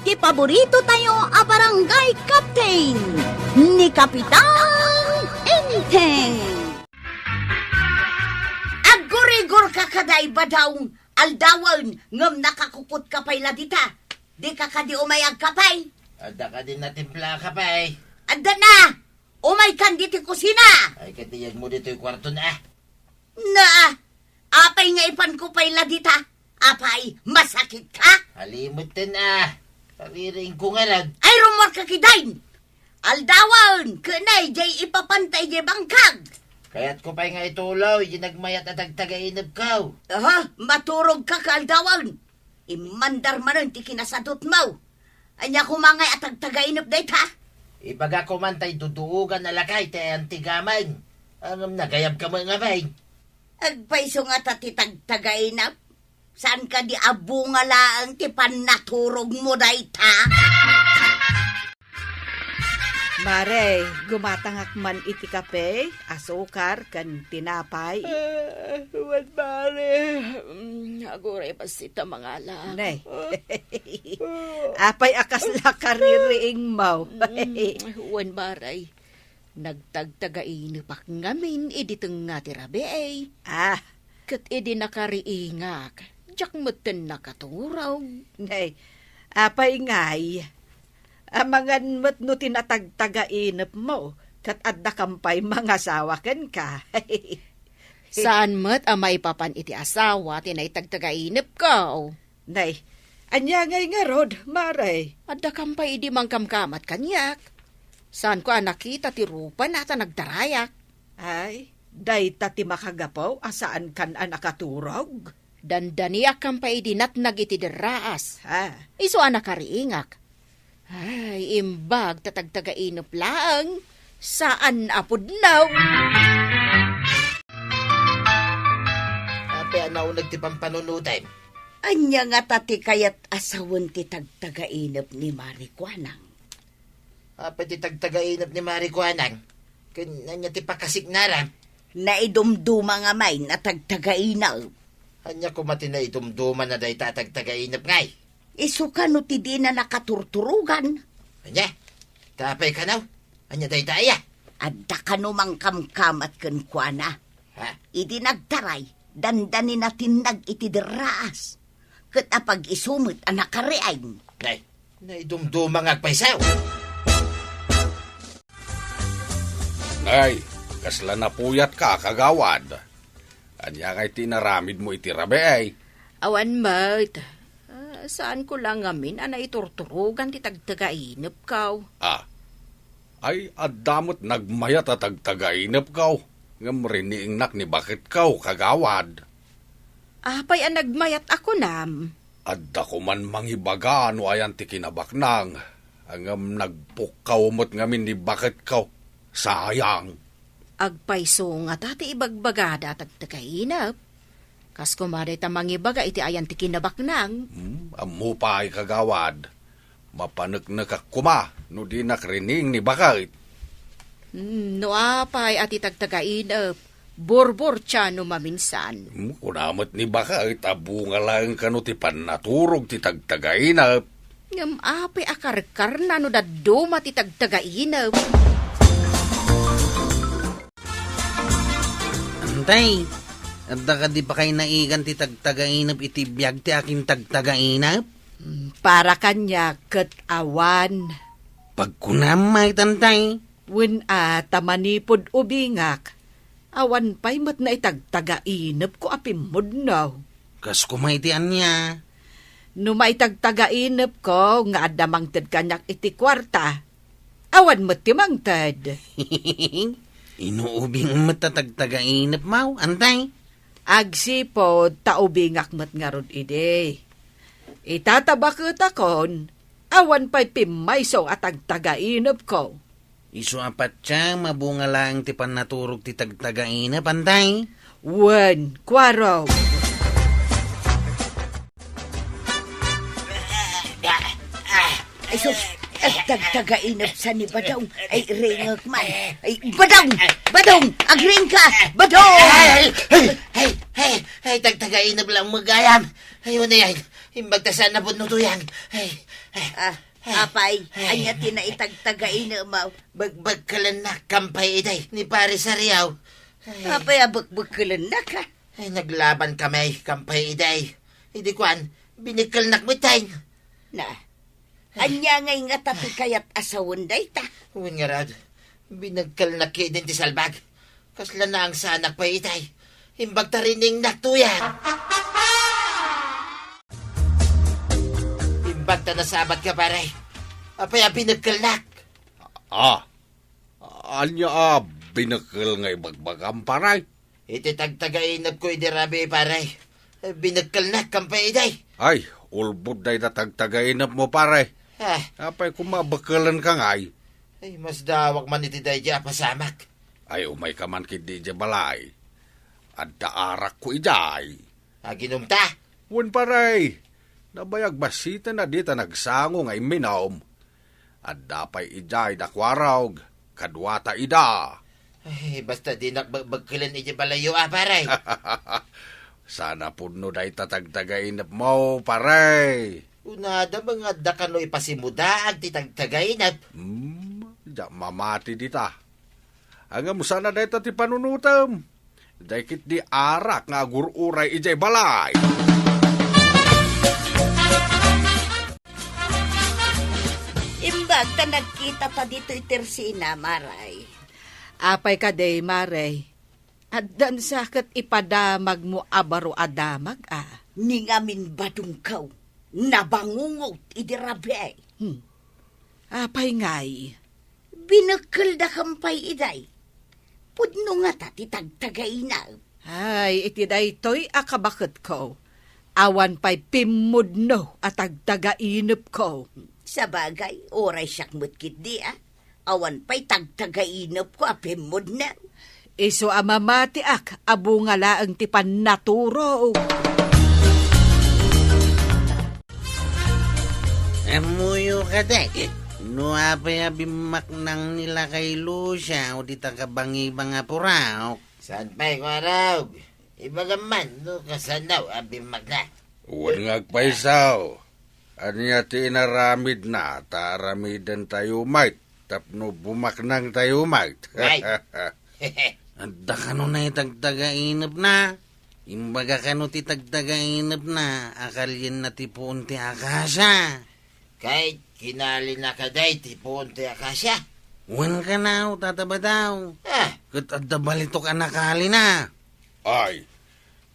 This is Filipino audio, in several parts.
ti paborito tayo a barangay captain ni Kapitan Enteng. Agurigor ka kaday badaw aldawan ngam nakakupot ka pay ladita. Di ka kadi umayag ka pay. Ada ka din na timpla ka pa eh. Ada na! Umay kan diti kusina! Ay katiyag mo dito yung kwarto na. Na! Apay nga ipan ko pay ladita. Apay, masakit ka? Halimot din Pariring ko nga lang. Ay, rumor ka kidain! Aldawan, kanay, jay ipapantay jay bangkag! Kaya't ko pa nga itulaw, ginagmayat at agtagainap ka. Aha, maturog ka ka, aldawan! Imandar manon ti kinasadot mo! Anya kumangay at agtagainap dahit ha? Ibaga ko man tay duduugan na lakay tay antigaman. Anong nagayab ka mga bay? Agpaiso nga tatitagtagainap? Saan ka di abunga laang ti panaturog mo dahit ha? Mare, gumatangak man iti kape, asukar, kan tinapay. Huwag mare. Aguray pa sita mga ala. Nay, apay akas lakaririing mau. Huwag maray. Nagtagtagain pak ngamin iditeng nga tirabe ay. Kat idi nakariingak. Diyak moten nakaturaw. Nay, apay ngay. Amangan mo't no tinatagtagainap mo, kat adda kampay mga sawakan ka. Saan mo't amay papan iti asawa tinay tagtagainap ka? Nay, anya ngay nga rod, maray. Adda kampay idi mangkamkamat kanyak. Saan ko nakita ti rupa nata nagdarayak? Ay, day tati makagapaw, asaan kan anakaturog? Dandaniak kampay idi natnag iti deraas. Iso anakariingak. Ay, imbag tatagtagainop lang. Saan apod now? Ape anaw nagtipang panunutin. Anya nga tati kayat asawan ti tagtagainap ni Marikwanang. Ape ti tagtagainap ni Marikwanang. Kanya ti pakasignaran. Naidumduma nga may na tagtagainap. Anya kumati na idumduman na day tatagtagainap ngay. Isuka no ti di na nakaturturugan. Anya, tapay ka naw. Anya day daya. Adda ka no mangkamkamat ken kuana. Idi nagtaray, dandani natin nag iti deraas. Ket apag isumit anak kareayn. Nay, naidumdumang agpaisaw. Nay, kasla na puyat ka kagawad. Anya ngay tinaramid mo itirabe ay. Awan mat. Saan ko lang ngamin anay turturugan ti tagtagainap ka? Ay addamot nagmayat at tagtagainap ka. Ngam riniingnak ni bakit ka kagawad. Apay ang nagmayat ako nam. Adda ko man mangibaga ano ayan ti kinabaknang. Angam nagpukaw mo't ngamin ni bakit ka. Sayang. Agpaiso nga tati ibagbagada tagtagainap. Kas kumari tamangibaga iti ayan ti kinabaknang. Amu pa ay kagawad. Mapanagnak kuma no di nakrining ni bakit. No apay at itagtagainap. Borbor siya no maminsan. Kunamot ni bakit abunga lang kano ti panaturog ti tagtagainap. Ngam apay akarkar na no daduma ti tagtagainap. Antay, adda ka di pa kayo naigan ti tagtagainap iti biyag ti aking tagtagainap? Para kanya ket awan. Pagkunamay, tantay. Wen tamanipod ubingak. Awan pa'y mat na itagtagainap ko apimod now. Kas kumaitian niya. No maitagtagainap ko nga adamang tad kanyak iti kwarta. Awan mat timangtad. Inuubing matatagtagainap mau, antay. Agsipod taubingak mat nga rod ide. Itatabakot akon, awan pa'y pimayso at agtagainap ko. Isu apat siya, mabunga lang ti panaturog ti tagtagainap, antay. Wen, kwaraw. Ay sus, agtagtagainap sa ni Badong. Ay ringak man. Ay Badong, agring ka, Badong! Ay, tagtagainap lang magayam. Ayun na yan. Imbagtasan na po no to yan. Ay, Apay, anya tinaitagtagain na mo. Bagbagkalan na kampay iday ni pare Sariaw. Apay, abagbagkalan na ka. Ay, naglaban kami, kampay iday. Hindi kuan, binikal nakmitay. Na, anya ngay nga tapi kayat asawon day ta. Huwag nga rad, binagkal na din ti salbag. Kasla na ang sanak pa itay. Himbag tarining naktuyan. Himbag ta nasabat ka pare. Apay binagkal nak. Anya binakil nga ibagbagam paray. Iti tagtagainap ko idirabi pare. Binagkal nak kampay iday. Ay, ulbod day natagtagainap mo paray. Apay kumabakalan ka ngay. Ay, mas dawak man iti day dya pasamak. Ay, umay ka man kidi dya balay. At daarak ko iday. Aginom ta. Wan paray. Nabayag basita na dita nagsango nga iminaw. At dapay iday nakwarawg. Kadwata ida. Ay, basta di nagbagkilan iti balayo paray. Sana puno day tatagtagainap mo, paray. Unada mga dakano ipasimuda ang titagtagainap. Diya mamati dita. Hanggang mo sana day ti panunutam. Day kit di arak nga gururay ijay balay. Imbag ta nagkita ta dito itersina, maray. Apay ka day, Maray. At dan sakit ipadamag mo abaro adamag, Ningamin badungkaw, nabangungot idirabi. Apay ngay. Binakal da kampay iday. Pudno nga ta titagtagay na. Ay, iti daytoy akabakit ko. Awan pa'y pimudno at agtagainip ko. Sa bagay, oray siyak mutkit di Awan pa'y tagtagainap ko apimod na. Iso amamati ak, abungala ang tipan naturo. Amuyo ka day. No apay abimak nang nila kay Lucia o di takabangi-bang apuraw. Saan pa'y kwaraw? Iba gaman, no kasanaw, abimag na. Uwan ngagpaisaw. Anya ti inaramid na, taramidan tayo mait. Tapno bumaknang tayo mait. Right. Anda ka no na itagtagainap na. Imbaga ka no ti tagtagainap na. Akalyin na ti puon ti akasya. Kahit kinali na ka day, tipon ti akasya. Uwan ka na, tataba daw. Kat adda balitok anakali na. Ay,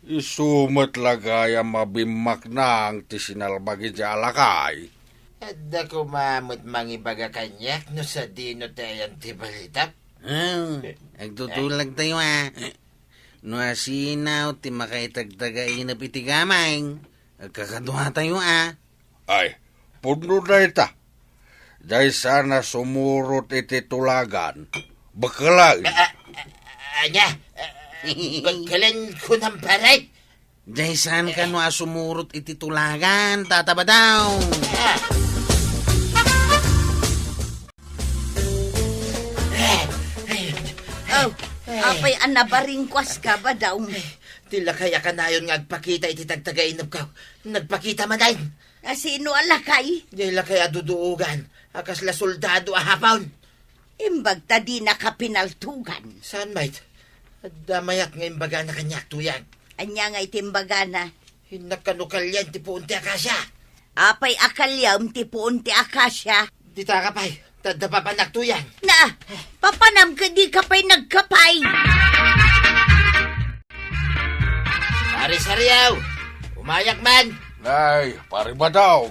isumat lagay ang mabimak na ang tisinalbagi dya alakay. Adda ko mamut mangibaga kanyak no sa dino tayan ti balitap. Agtutulag tayo No asinaw ti makaitagtagainap iti gamay. Agkakaduha tayo Ay, puno na ita. Dahil sana sumurot iti tulagan. Bakalag. Anya, bagkalan ko ng paray. Dahil saan ka no sumurot iti tulagan, tataba daw. Apay anabaringkwas ka ba daw? Tila kaya ka na yun nga agpakita iti tagtagainap ka. Nagpakita man dahin. Sino alakay? Dila kaya duduugan. Akas la soldado ahapon. Imbag ta di nakapinaltugan. Saan mate? Damayat nga imbaga na kanyak tuyag. Anya nga itimbaga na. Hinakanukal yan ti puunti akasya. Apay akalyam ti puunti akasya. Di ta kapay. Tadda pa panaktuyan. Na, papanam ka di ka pa'y nagkapay. Pare Sariaw, umayak man. Ay, pare ba daw?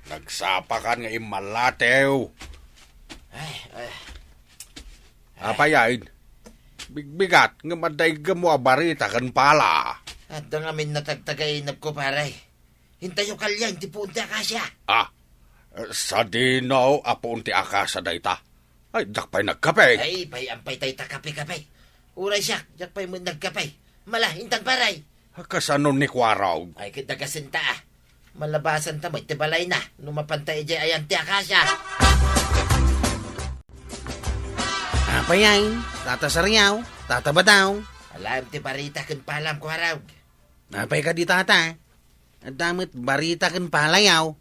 Nagsapakan nga imalatew. Apayain, bigbigat nga madayga mo abarita kan pala. At dangamin natagtagainap ko paray. Hintayo kalyan ti puunti akasya. Sa dinaw apon ti akasa dayta. Ay, dakpay nagkape. Ay, ampay tay takape-kape. Uray siya, jakpay mo nagkapay. Mala, hintang paray. Kasano ni Kwaraw? Ay, kitagasinta Malabasan ta mo, itibalay na. Lumapantay di ayan ti akasya. Apayain, tata Sariaw, tataba daw. Alam ti barita kan palam ko haraw. Napay ka di tata. At damit barita kan palayaw.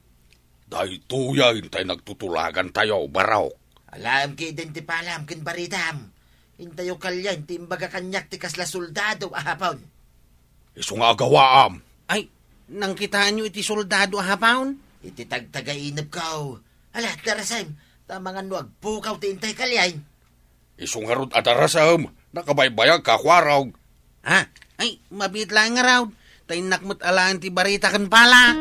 Day tuyay tay nagtutulagan tayo, baraok. Alam ki identi palam kin baritam. Intayo kalyan ti imbaga kanyak ti kasla soldado ahapon. Iso nga gawaam. Ay, nang kitaan nyo iti soldado hapaon? Iti tagtagainap kao. Ala, darasam, tamangan no agpukaw ti intay kalyan. Iso nga rod adarasam, nakabaybayag kakwaraw. Ha? Ay, mabit lang nga raw. Tay nakmat alaan ti barita kan pala.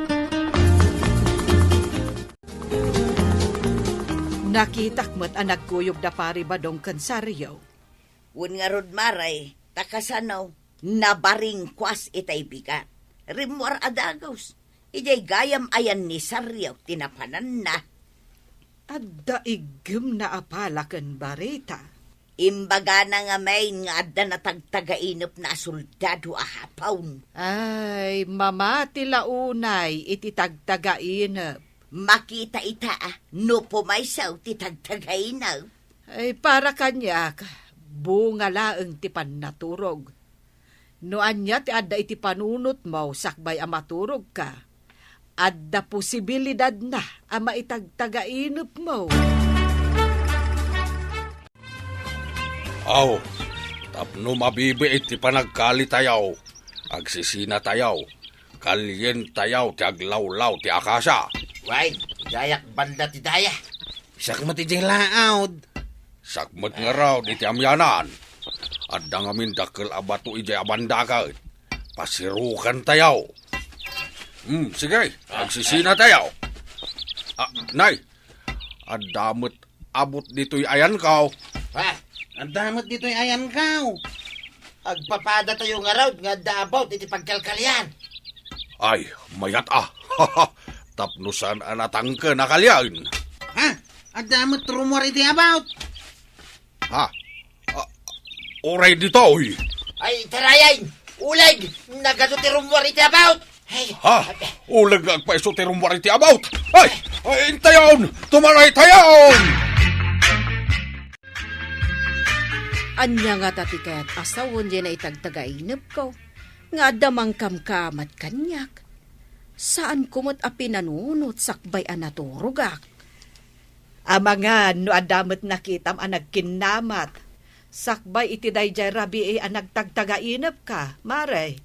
Nakitakmat ang nagkuyog na pari badong kansaryo. Wen nga rod maray, takasanaw, nabaring kwas itay bigat. Rimwar adagaws, ijay gayam ayan ni Saryaw, tinapanan na. Adda igim na apala kan barita. Imbaga na nga may nga adda na tagtagainop na soldado ahapawn. Ay, mamati launay iti tagtagainap. Makita ita no pumaysaw ti tagtagainaw. Ay, para kanyak, bunga laeng ti pannaturog. No anya ti adda iti panunot mo, sakbay amaturog ka. Adda posibilidad na ama itagtagainop mo. Aw, tapno mabibi iti panagkali tayaw. Agsisina tayaw. Kalyen tayaw ti aglawlaw ti akasya. Wait, dayak banda ti daya. Sakmat iti laawd. Sakmat nga raw iti amyanan. Adda nga min dakkel abato iti abandakat. Pasirukan tayaw. Sige, agsisina tayaw. Nay, adamot abot dito'y ayan kaw. Ha? Ang damot dito'y ayan kaw. Agpapada tayo nga raw, nga dabaw iti pagkalkalyan. Ay, mayat Tapnusan anatangke na kalyan. Ha? Ang damot rumor iti about. Ha? Oray dito, oy. Ay, tarayan! Ulag! Nagano ti rumor iti about! Hey, Ha? Ulag agpaiso ti rumwariti about. Ay, intayon! Tumaray tayon! Anya nga tati kaya't asawon dyan na itagtagainap ko. Nga damang kamkamat kanyak. Saan kumot a pinanunot sakbay anaturugak? Mga no adamot nakitam ang nagkinamat. Sakbay iti dayjay rabi ang nagtagtagainap ka, maray.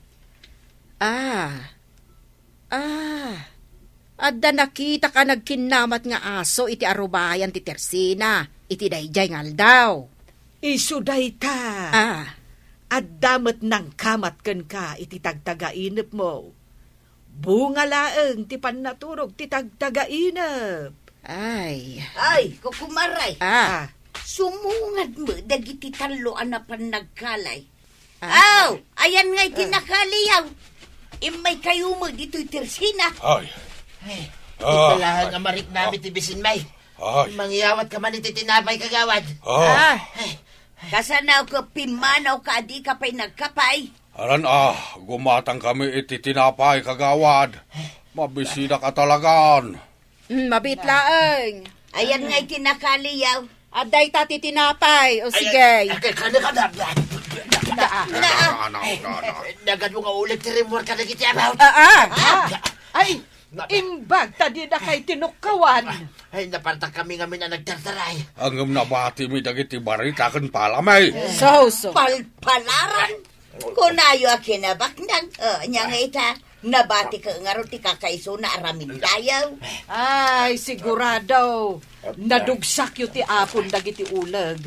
Adda nakita ka nagkinamat nga aso iti arubayan ti Tersina, iti dayjay ngal daw. Isuday ta. Adamot ng kamat ken ka iti tagtagainap mo. Bunga laeng ti pannaturog ti tagtagainap. Ay, Kukumaray. Sumungad mo, dagiti taloan na panagkalay. Ayan nga'y tinakaliyaw. Imay kayo mo dito'y Tersina. Ay. Italahan nga marik namin ti bisin may. Mangyawat ka man iti tinapay kagawad. Kasanaw ka pimanaw ka, di ka pa'y nagkapay. Aran gumatang kami iti tinapay kagawad. Mabisida ka talagan. mabitlaeng. Ayan nga'y tinakaliyaw. Aday tati tinapay, o sige. Nagad mo nga ulit ti rumor ka nagiti about. Ay, imbag tadi na kay tinukawan. Ay, napartak kami nga na nagtartaray. Ang nabati mi dagiti barita kan palamay. So. Palpalaran. Kunayo a kinabaknag. Nya nga ita, nabati ka nga ro ti kakaiso na aramin dayaw. Ay, sigurado. Nadugsak yu ti apon dagiti ulag.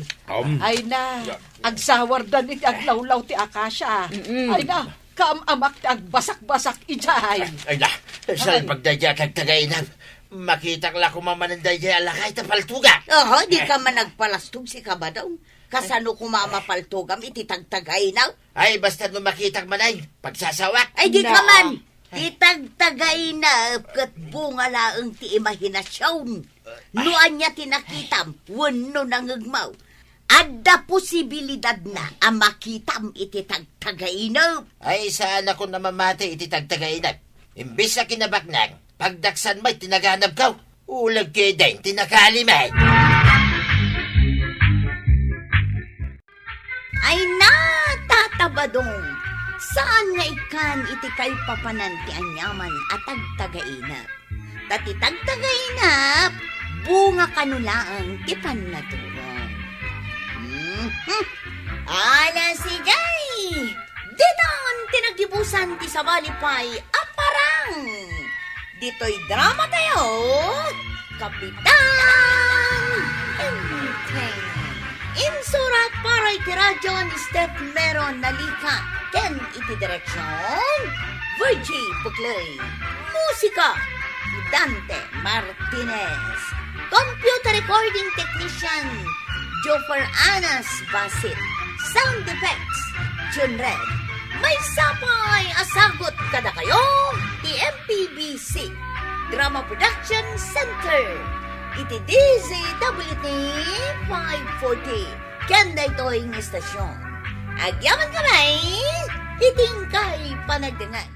Ay na, agsawar dan iti aglawlaw ti akasya. Ay na, kaamamak ti agbasak-basak ijay. Ay na, saan pagdadya kag tagainang. Makita ka lang kumamanandadya alakay ta paltuga. Di ka man nagpalastog si kabadaw. Kasano kumamapaltogam iti tagtagainaw. Ay, basta no makita manay, pagsasawak. Ay, di ka man. Itagtagainaw kat bunga laeng ti imahinasyon. Nuan niya tinakitam, wano nangagmaw. Adda posibilidad na ang makitam iti tagtagainaw. Ay, saan ako namamati iti tagtagainag? Imbis na kinabaknang, pagdaksan may tinaganap ka. Ulag kayo din, tinakalimay. Ay na, tatabadong. Saan nga ikan iti kayo papananti anyaman at tagtagainap? tatitagtagainap, bunga kanulaang tipan na turong. Ala si Jay! Diton tinagdibusan ti sabalipay aparang! Dito'y drama tayo, Kapitan Enteng. Insurat para iti radyo ni Steph Meron nalika, ken iti direksyon, Virgie Puclay. Musika, Dante Martinez. Computer recording technician, Jofer Anas Basit. Sound effects, June Red. May sapay asagot kada kayo, ti MPBC Drama Production Center. Iti DZWT 540. Kanda ito ang istasyon. Agyaman kamay, iting kay panagdangan.